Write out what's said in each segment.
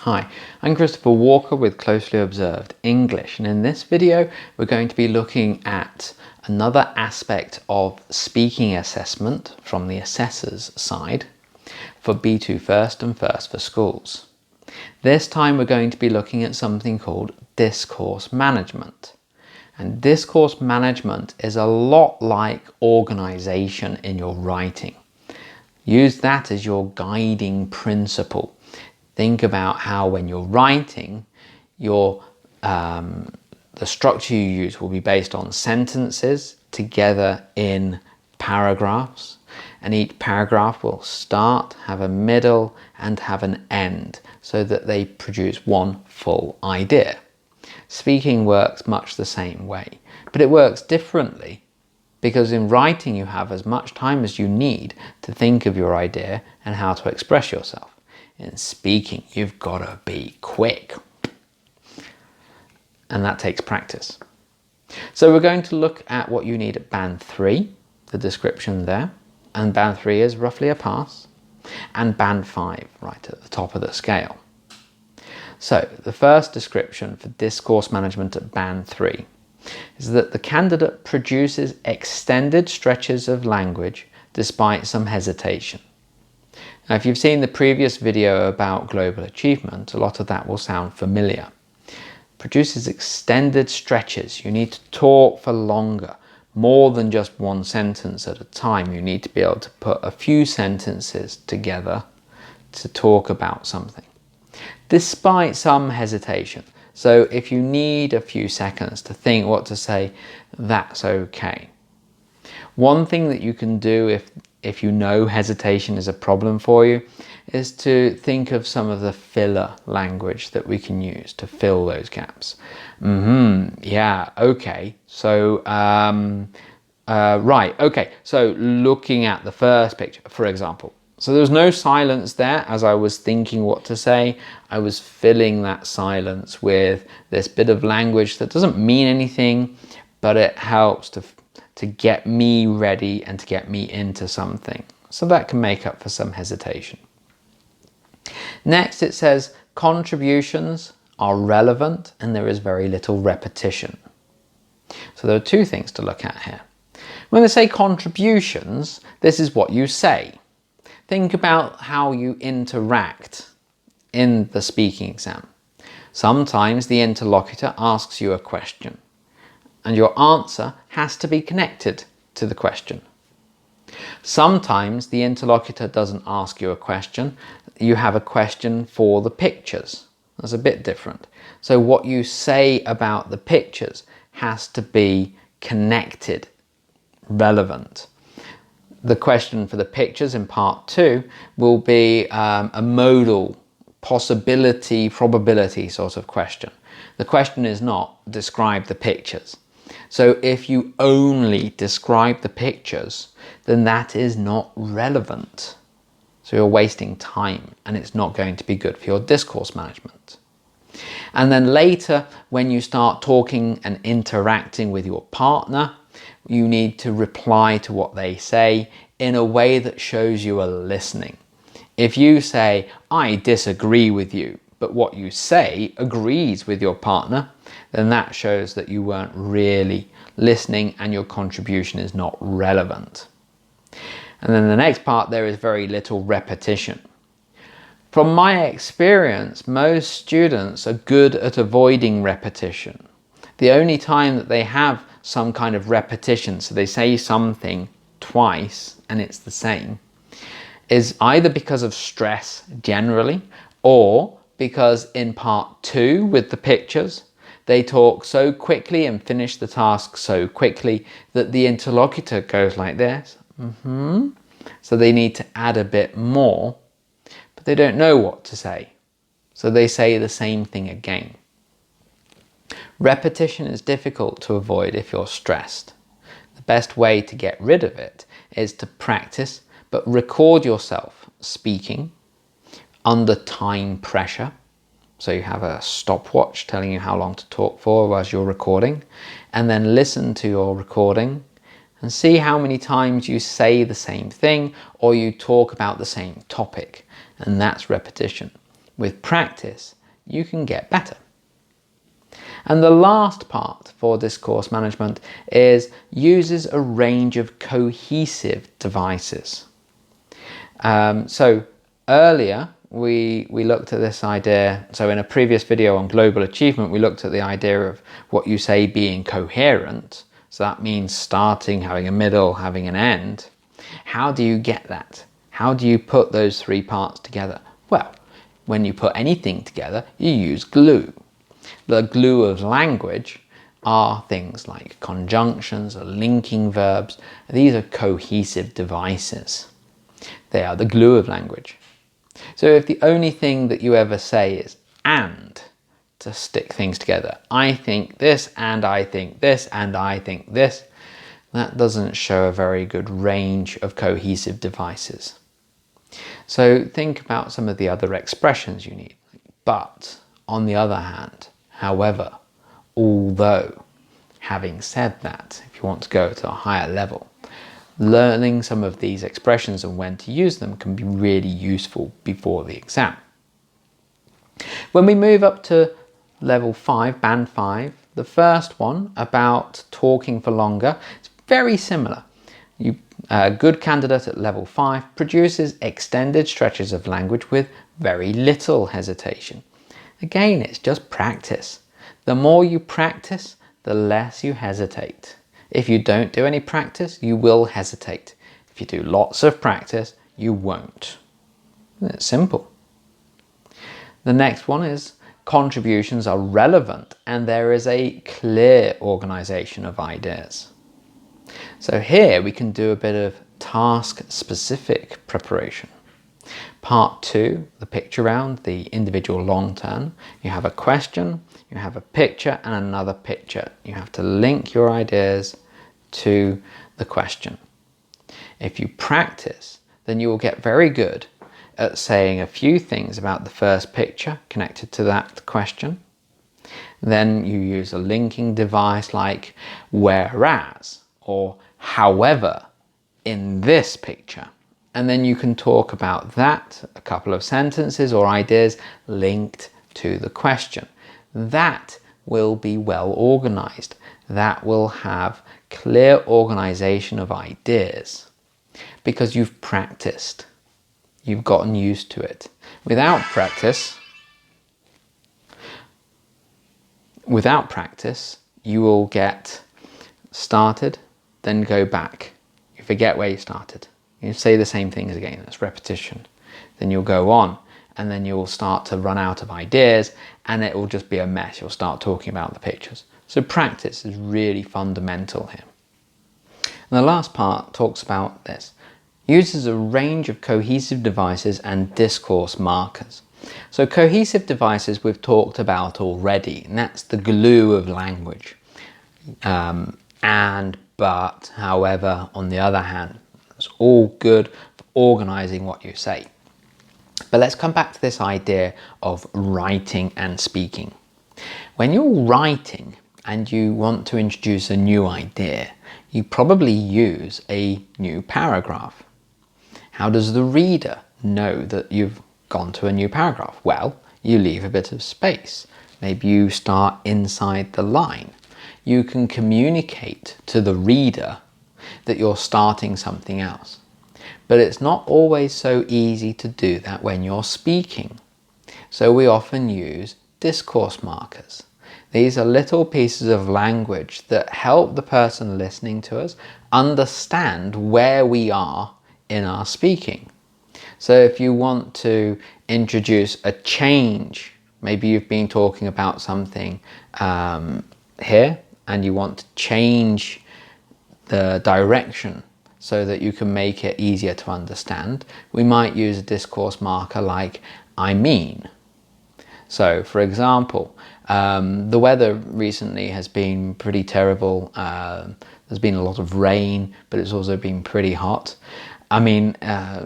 Hi, I'm Christopher Walker with Closely Observed English, and in this video we're going to be looking at another aspect of speaking assessment from the assessor's side for B2 First and First for Schools. This time we're going to be looking at something called discourse management. And discourse management is a lot like organisation in your writing. Use that as your guiding principle. Think about how when you're writing, the structure you use will be based on sentences together in paragraphs, and each paragraph will start, have a middle and have an end so that they produce one full idea. Speaking works much the same way, but it works differently because in writing you have as much time as you need to think of your idea and how to express yourself. In speaking, you've got to be quick, and that takes practice. So we're going to look at what you need at band 3, the description there, and band 3 is roughly a pass, and band 5 right at the top of the scale. So the first description for discourse management at band 3 is that the candidate produces extended stretches of language despite some hesitation. Now, if you've seen the previous video about global achievement, a lot of that will sound familiar. Produces extended stretches. You need to talk for longer, more than just one sentence at a time. You need to be able to put a few sentences together to talk about something, despite some hesitation. So if you need a few seconds to think what to say, that's okay. One thing that you can do if you know hesitation is a problem for you is to think of some of the filler language that we can use to fill those gaps. Yeah, okay. So, right, okay. So looking at the first picture, for example. So there was no silence there as I was thinking what to say. I was filling that silence with this bit of language that doesn't mean anything, but it helps to get me ready and to get me into something. So that can make up for some hesitation. Next it says contributions are relevant and there is very little repetition. So there are two things to look at here. When they say contributions, this is what you say. Think about how you interact in the speaking exam. Sometimes the interlocutor asks you a question, and your answer has to be connected to the question. Sometimes the interlocutor doesn't ask you a question, you have a question for the pictures. That's a bit different. So what you say about the pictures has to be connected, relevant. The question for the pictures in part 2 will be a modal possibility, probability sort of question. The question is not describe the pictures. So if you only describe the pictures, then that is not relevant. So you're wasting time and it's not going to be good for your discourse management. And then later, when you start talking and interacting with your partner, you need to reply to what they say in a way that shows you are listening. If you say, I disagree with you, but what you say agrees with your partner, then that shows that you weren't really listening and your contribution is not relevant. And then the next part, there is very little repetition. From my experience, most students are good at avoiding repetition. The only time that they have some kind of repetition, so they say something twice and it's the same, is either because of stress generally, or because in part 2 with the pictures, they talk so quickly and finish the task so quickly that the interlocutor goes like this. So they need to add a bit more, but they don't know what to say. So they say the same thing again. Repetition is difficult to avoid if you're stressed. The best way to get rid of it is to practice, but record yourself speaking under time pressure. So you have a stopwatch telling you how long to talk for as you're recording, and then listen to your recording and see how many times you say the same thing or you talk about the same topic, and that's repetition. With practice, you can get better. And the last part for discourse management is uses a range of cohesive devices. So earlier we looked at this idea, so in a previous video on global achievement we looked at the idea of what you say being coherent. So that means starting, having a middle, having an end. How do you get that? How do you put those three parts together? Well, when you put anything together, you use glue. The glue of language are things like conjunctions or linking verbs. These are cohesive devices. They are the glue of language. So if the only thing that you ever say is and to stick things together, I think this and I think this and I think this, that doesn't show a very good range of cohesive devices. So think about some of the other expressions you need. But, on the other hand, however, although, having said that, if you want to go to a higher level, learning some of these expressions and when to use them can be really useful before the exam. When we move up to level 5, band 5, the first one about talking for longer, it's very similar. A good candidate at level 5 produces extended stretches of language with very little hesitation. Again, it's just practice. The more you practice, the less you hesitate. If you don't do any practice, you will hesitate. If you do lots of practice, you won't. It's simple. The next one is contributions are relevant and there is a clear organisation of ideas. So here we can do a bit of task-specific preparation. Part 2, the picture round, the individual long turn. You have a question, you have a picture and another picture. You have to link your ideas to the question. If you practice, then you will get very good at saying a few things about the first picture connected to that question. Then you use a linking device like whereas or however in this picture. And then you can talk about that, a couple of sentences or ideas linked to the question. That will be well organized. That will have clear organization of ideas because you've practiced. You've gotten used to it. Without practice, you will get started, then go back. You forget where you started. You say the same things again, that's repetition. Then you'll go on and then you'll start to run out of ideas and it will just be a mess. You'll start talking about the pictures. So practice is really fundamental here. And the last part talks about this. Uses a range of cohesive devices and discourse markers. So cohesive devices we've talked about already, and that's the glue of language. And, but, however, on the other hand, it's all good for organising what you say. But let's come back to this idea of writing and speaking. When you're writing and you want to introduce a new idea, you probably use a new paragraph. How does the reader know that you've gone to a new paragraph? Well, you leave a bit of space. Maybe you start inside the line. You can communicate to the reader that you're starting something else. But it's not always so easy to do that when you're speaking. So we often use discourse markers. These are little pieces of language that help the person listening to us understand where we are in our speaking. So if you want to introduce a change, maybe you've been talking about something here and you want to change the direction so that you can make it easier to understand, we might use a discourse marker like I mean. So for example, the weather recently has been pretty terrible. There's been a lot of rain, but it's also been pretty hot. I mean,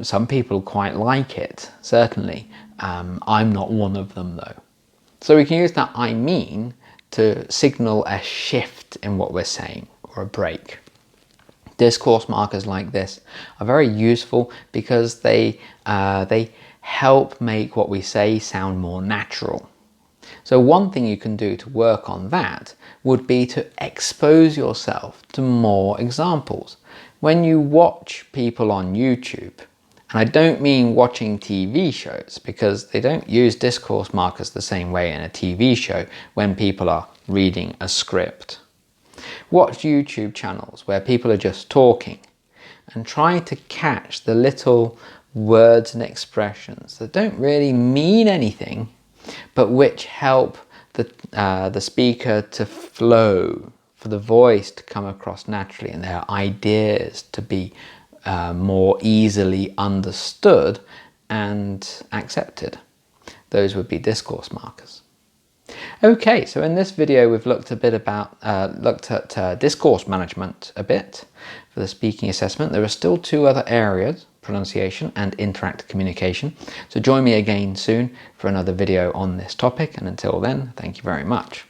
some people quite like it, certainly. I'm not one of them though. So we can use that I mean to signal a shift in what we're saying or a break. Discourse markers like this are very useful because they help make what we say sound more natural. So one thing you can do to work on that would be to expose yourself to more examples. When you watch people on YouTube, and I don't mean watching TV shows, because they don't use discourse markers the same way in a TV show when people are reading a script. Watch YouTube channels where people are just talking and try to catch the little words and expressions that don't really mean anything, but which help the speaker to flow, for the voice to come across naturally and their ideas to be more easily understood and accepted. Those would be discourse markers. Okay, so in this video we've looked at discourse management a bit for the speaking assessment. There are still two other areas, pronunciation and interactive communication. So join me again soon for another video on this topic, and until then, thank you very much.